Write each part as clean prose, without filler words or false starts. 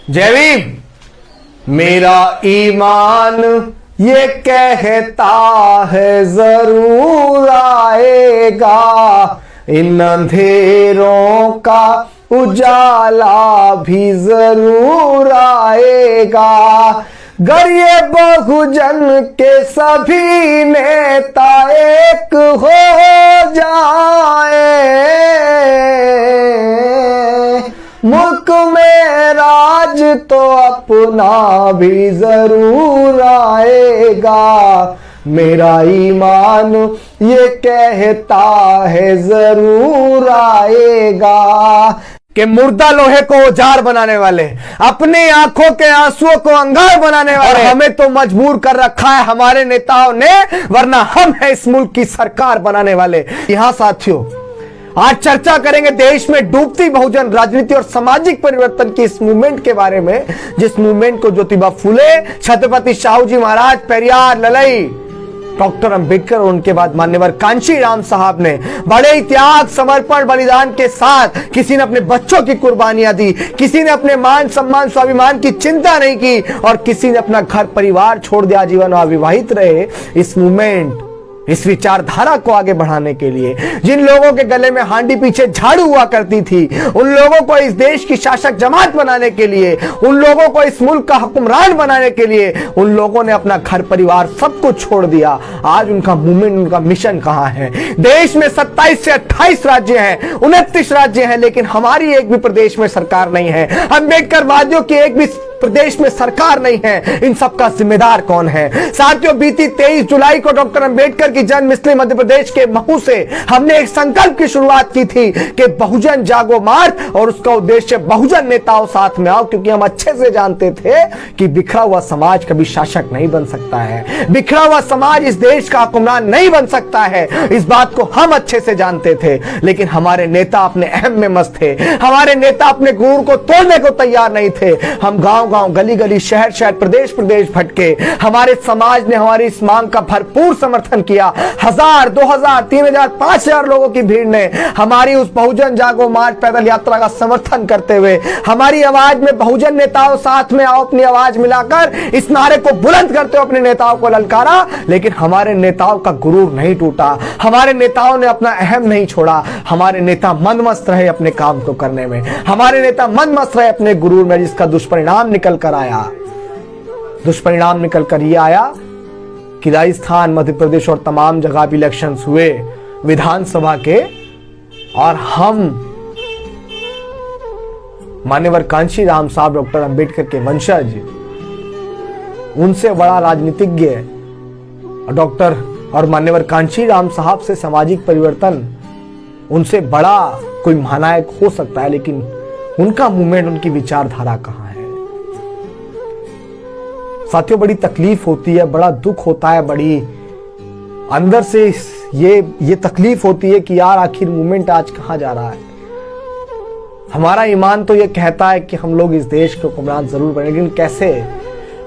जय भीम। मेरा ईमान ये कहता है जरूर आएगा, इन अंधेरों का उजाला भी जरूर आएगा। गर ये बहुजन के सभी नेता एक हो जाए, मुल्क में राज तो अपना भी जरूर आएगा। मेरा ईमान ये कहता है जरूर आएगा कि मुर्दा लोहे को औजार बनाने वाले, अपनी आंखों के आंसुओं को अंगार बनाने वाले हमें तो मजबूर कर रखा है हमारे नेताओं ने, वरना हम हैं इस मुल्क की सरकार बनाने वाले। यहां साथियों, आज चर्चा करेंगे देश में डूबती बहुजन राजनीति और सामाजिक परिवर्तन की इस मूवमेंट के बारे में, जिस मूवमेंट को ज्योतिबा फुले, छत्रपति शाहू जी महाराज, पेरियार, ललई, डॉक्टर अंबेडकर और उनके बाद मान्यवर कांशी राम साहब ने बड़े त्याग, समर्पण, बलिदान के साथ, किसी ने अपने बच्चों की कुर्बानियां दी, किसी ने अपने मान सम्मान स्वाभिमान की चिंता नहीं की और किसी ने अपना घर परिवार छोड़ दिया, जीवन अविवाहित रहे। इस मूवमेंट, इस विचारधारा को आगे बढ़ाने के लिए, जिन लोगों के गले में हांडी पीछे झाड़ू हुआ करती थी, उन लोगों को इस देश की शासक जमात बनाने के लिए, उन लोगों को इस मुल्क का हुक्मरान बनाने के लिए, उन लोगों ने अपना घर परिवार सब कुछ छोड़ दिया। आज उनका मूवमेंट, उनका मिशन कहां है? देश में 27 से 28 राज्य हैं, 29 राज्य हैं, लेकिन हमारी एक भी प्रदेश में सरकार नहीं है। अम्बेडकर वादियों की एक भी प्रदेश में सरकार नहीं है। इन सब का जिम्मेदार कौन है? साथियों, बीती 23 जुलाई को डॉक्टर अंबेडकर की जन्मस्थली मध्य प्रदेश के महू से हमने एक संकल्प की शुरुआत की थी कि बहुजन जागो मार्च, और उसका उद्देश्य बहुजन नेताओं साथ में आओ, क्योंकि हम अच्छे से जानते थे कि बिखरा हुआ समाज कभी शासक नहीं बन सकता है, बिखरा हुआ समाज इस देश का हुक्मरान नहीं बन सकता है। इस बात को हम अच्छे से जानते थे, लेकिन हमारे नेता अपने अहम में मस्त थे, हमारे नेता अपने गुरूर को तोड़ने को तैयार नहीं थे। हम गांव गांव, गली गली, शहर शहर, प्रदेश प्रदेश भटके। हमारे समाज ने हमारी इस मांग का भरपूर समर्थन किया। 1000, 2000, 3000, 5000 लोगों की भीड़ ने हमारी उस बहुजन जागो मार्च पैदल यात्रा का समर्थन करते हुए हमारी आवाज में बहुजन नेताओं साथ में आओ अपनी आवाज मिलाकर इस नारे को बुलंद करते हुए अपने नेताओं को ललकारा। लेकिन हमारे नेताओं का गुरूर नहीं टूटा, हमारे नेताओं ने अपना अहम नहीं छोड़ा। हमारे नेता मंदमस्त रहे अपने काम को करने में, हमारे नेता मंदमस्त रहे अपने गुरूर में, जिसका दुष्परिणाम निकल कर आया। दुष्परिणाम निकल कर यह आया कि राजस्थान, मध्य प्रदेश और तमाम जगह भी इलेक्शंस हुए विधानसभा के, और हम मान्यवर कांशी राम साहब, डॉक्टर अंबेडकर के वंशज, उनसे बड़ा राजनीतिज्ञ डॉक्टर और मान्यवर कांशी राम साहब से सामाजिक परिवर्तन, उनसे बड़ा कोई महानायक हो सकता है, लेकिन उनका मूवमेंट, उनकी विचारधारा कहां है? साथियों, बड़ी तकलीफ होती है, बड़ा दुख होता है, बड़ी अंदर से ये तकलीफ होती है कि यार आखिर मूवमेंट आज कहां जा रहा है। हमारा ईमान तो ये कहता है कि हम लोग इस देश के हुक्मरान जरूर बने, लेकिन कैसे?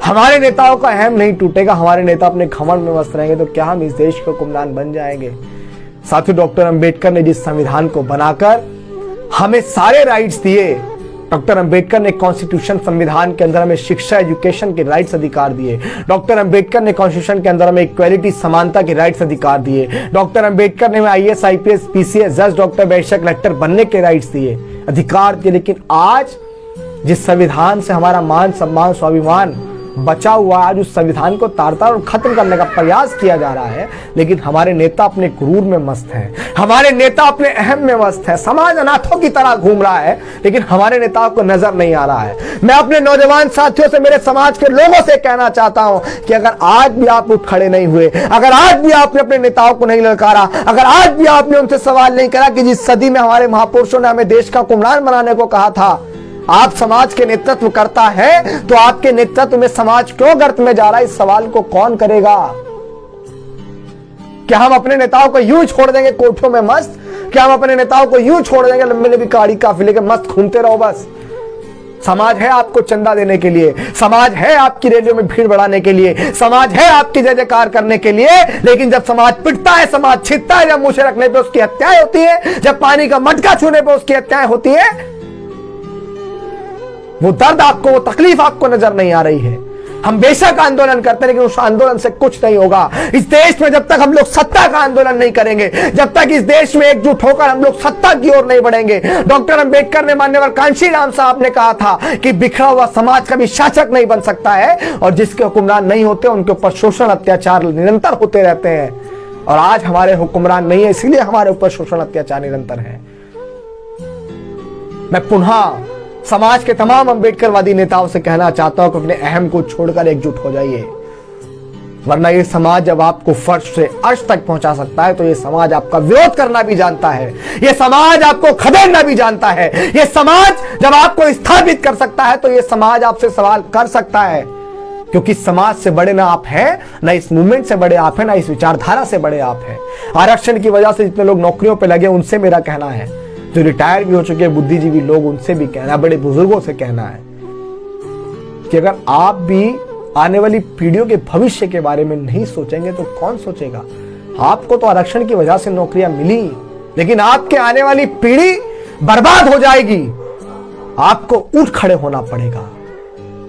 हमारे नेताओं का अहम नहीं टूटेगा, हमारे नेता अपने घमंड में मस्त रहेंगे, तो क्या हम इस देश के हुक्मरान बन जाएंगे? साथियों, डॉक्टर अंबेडकर ने जिस संविधान को बनाकर हमें सारे राइट्स दिए, डॉक्टर अंबेडकर ने कॉन्स्टिट्यूशन, संविधान के अंदर हमें शिक्षा, एजुकेशन के राइट्स अधिकार दिए। डॉक्टर अंबेडकर ने कॉन्स्टिट्यूशन के अंदर हमें इक्वालिटी, समानता के राइट्स अधिकार दिए। डॉक्टर अंबेडकर ने हमें IAS, IPS, PCS, जज, डॉक्टर, बैरिस्टर, कलेक्टर बनने के राइट्स दिए, अधिकार दिए। लेकिन आज जिस संविधान से हमारा मान सम्मान स्वाभिमान बचा हुआ, आज उस संविधान को तार-तार और खत्म करने का प्रयास किया जा रहा है। लेकिन हमारे नेता अपने गुरूर में मस्त हैं, हमारे नेता अपने अहम में मस्त है। समाज अनाथों की तरह घूम रहा है, लेकिन हमारे नेताओं को नजर नहीं आ रहा है। मैं अपने नौजवान साथियों से, मेरे समाज के लोगों से कहना चाहता हूं कि अगर आज भी आप उठ खड़े नहीं हुए, अगर आज भी आपने अपने नेताओं को नहीं ललकारा, अगर आज भी आपने उनसे सवाल नहीं करा कि जिस सदी में हमारे महापुरुषों ने हमें देश का हुक्मरान बनाने को कहा था, आप समाज के नेतृत्व करता है, तो आपके नेतृत्व में समाज क्यों गर्त में जा रहा है? इस सवाल को कौन करेगा? क्या हम अपने नेताओं को यूं छोड़ देंगे कोठों में मस्त? क्या हम अपने नेताओं को यूं छोड़ देंगे लंबे लंबी गाड़ी काफिले के मस्त घूमते रहो बस? समाज है आपको चंदा देने के लिए, समाज है आपकी रैलियों में भीड़ बढ़ाने के लिए, समाज है आपकी जय जयकार करने के लिए। लेकिन जब समाज पिटता है, समाज छिदता है, जब मुझे रखने पे उसकी हत्याएं होती है, जब पानी का मटका छूने पे उसकी हत्याएं होती है, वो दर्द आपको, वो तकलीफ आपको नजर नहीं आ रही है। हम बेशक आंदोलन करते हैं, लेकिन उस आंदोलन से कुछ नहीं होगा। इस देश में जब तक हम लोग सत्ता का आंदोलन नहीं करेंगे, जब तक इस देश में एकजुट होकर हम लोग सत्ता की ओर नहीं बढ़ेंगे। डॉक्टर अंबेडकर ने, मान्यवर कांशीराम साहब ने कहा था कि बिखरा हुआ समाज कभी शासक नहीं बन सकता है, और जिसके हुक्मरान नहीं होते उनके ऊपर शोषण अत्याचार निरंतर होते रहते हैं। और आज हमारे हुक्मरान नहीं है, इसलिए हमारे ऊपर शोषण अत्याचार निरंतर है। मैं पुनः समाज के तमाम अंबेडकरवादी नेताओं से कहना चाहता हूं कि अपने अहम को छोड़कर एकजुट हो जाइए, वरना ये समाज जब आपको फर्श से अर्श तक पहुंचा सकता है, तो ये समाज आपका विरोध करना भी जानता है, ये समाज आपको खदेड़ना भी जानता है। ये समाज जब आपको स्थापित कर सकता है, तो ये समाज आपसे सवाल कर सकता है, क्योंकि समाज से बड़े ना आप हैं, ना इस मूवमेंट से बड़े आप हैं, ना इस विचारधारा से बड़े आप हैं। आरक्षण की वजह से जितने लोग नौकरियों पर लगे, उनसे मेरा कहना है, जो रिटायर भी हो चुके बुद्धिजीवी लोग, उनसे भी कहना, बड़े बुजुर्गों से कहना है कि अगर आप भी आने वाली पीढ़ियों के भविष्य के बारे में नहीं सोचेंगे तो कौन सोचेगा। आपको तो आरक्षण की वजह से नौकरियां मिली, लेकिन आपके आने वाली पीढ़ी बर्बाद हो जाएगी। आपको उठ खड़े होना पड़ेगा।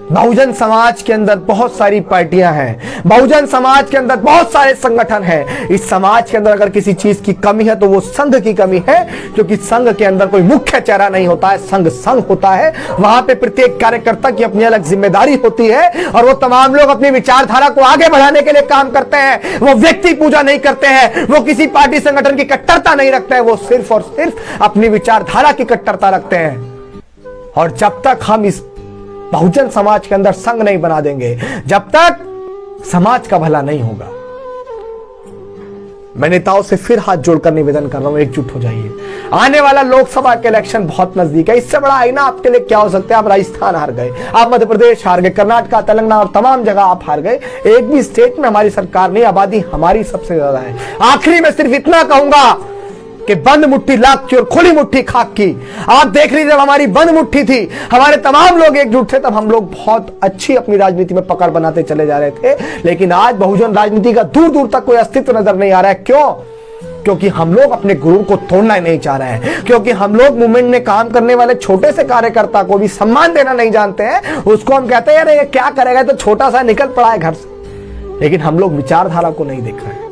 बहुजन समाज के अंदर बहुत सारी पार्टियां हैं, बहुजन समाज के अंदर बहुत सारे संगठन हैं। इस समाज के अंदर अगर किसी चीज की कमी है तो वो संघ की कमी है, क्योंकि संघ के अंदर कोई मुख्य चेहरा नहीं होता है, संघ होता है। वहां पे प्रत्येक कार्यकर्ता की अपनी अलग जिम्मेदारी होती है, और वो तमाम लोग अपनी विचारधारा को आगे बढ़ाने के लिए काम करते हैं। वो व्यक्ति पूजा नहीं करते हैं, वो किसी पार्टी संगठन की कट्टरता नहीं रखते हैं, वो सिर्फ और सिर्फ अपनी विचारधारा की कट्टरता रखते हैं। और जब तक हम इस बहुजन समाज के अंदर संघ नहीं बना देंगे, जब तक समाज का भला नहीं होगा। मैं नेताओं से फिर हाथ जोड़कर निवेदन कर रहा हूं, एकजुट हो जाइए। आने वाला लोकसभा के इलेक्शन बहुत नजदीक है। इससे बड़ा आईना आपके लिए क्या हो सकता है। आप राजस्थान हार गए, आप मध्य प्रदेश हार गए, कर्नाटक, तेलंगाना और तमाम जगह आप हार गए। एक भी स्टेट में हमारी सरकार नहीं, आबादी हमारी सबसे ज्यादा है। आखिरी में सिर्फ इतना कहूंगा कि बंद मुट्ठी लाख की और खुली मुट्ठी खाक की। आप देख लीजिए, जब हमारी बंद मुट्ठी थी, हमारे तमाम लोग एकजुट थे, तब हम लोग बहुत अच्छी अपनी राजनीति में पकड़ बनाते चले जा रहे थे। लेकिन आज बहुजन राजनीति का दूर दूर तक कोई अस्तित्व नजर नहीं आ रहा है। क्यों? क्योंकि हम लोग अपने गुरूर को तोड़ना ही नहीं चाह रहे हैं, क्योंकि हम लोग मूवमेंट में काम करने वाले छोटे से कार्यकर्ता को भी सम्मान देना नहीं जानते हैं। उसको हम कहते हैं यार ये क्या करेगा, तो छोटा सा निकल पड़ा है घर से। लेकिन हम लोग विचारधारा को नहीं देख रहे हैं।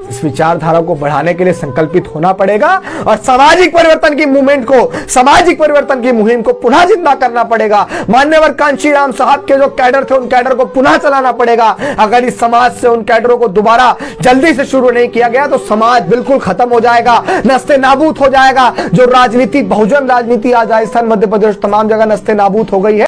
इस विचारधारा को बढ़ाने के लिए संकल्पित होना पड़ेगा, और सामाजिक परिवर्तन की मूवमेंट को, सामाजिक परिवर्तन की मुहिम को पुनः जिंदा करना पड़ेगा। मान्यवर कांशीराम साहब के जो कैडर थे, उन कैडर को पुनः चलाना पड़ेगा। अगर इस समाज से उन कैडरों को दोबारा जल्दी से शुरू नहीं किया गया तो समाज बिल्कुल खत्म हो जाएगा, नस्ते नाबूद हो जाएगा। जो राजनीति, बहुजन राजनीति आज राजस्थान, मध्य प्रदेश, तमाम जगह नस्ते नाबूद हो गई है।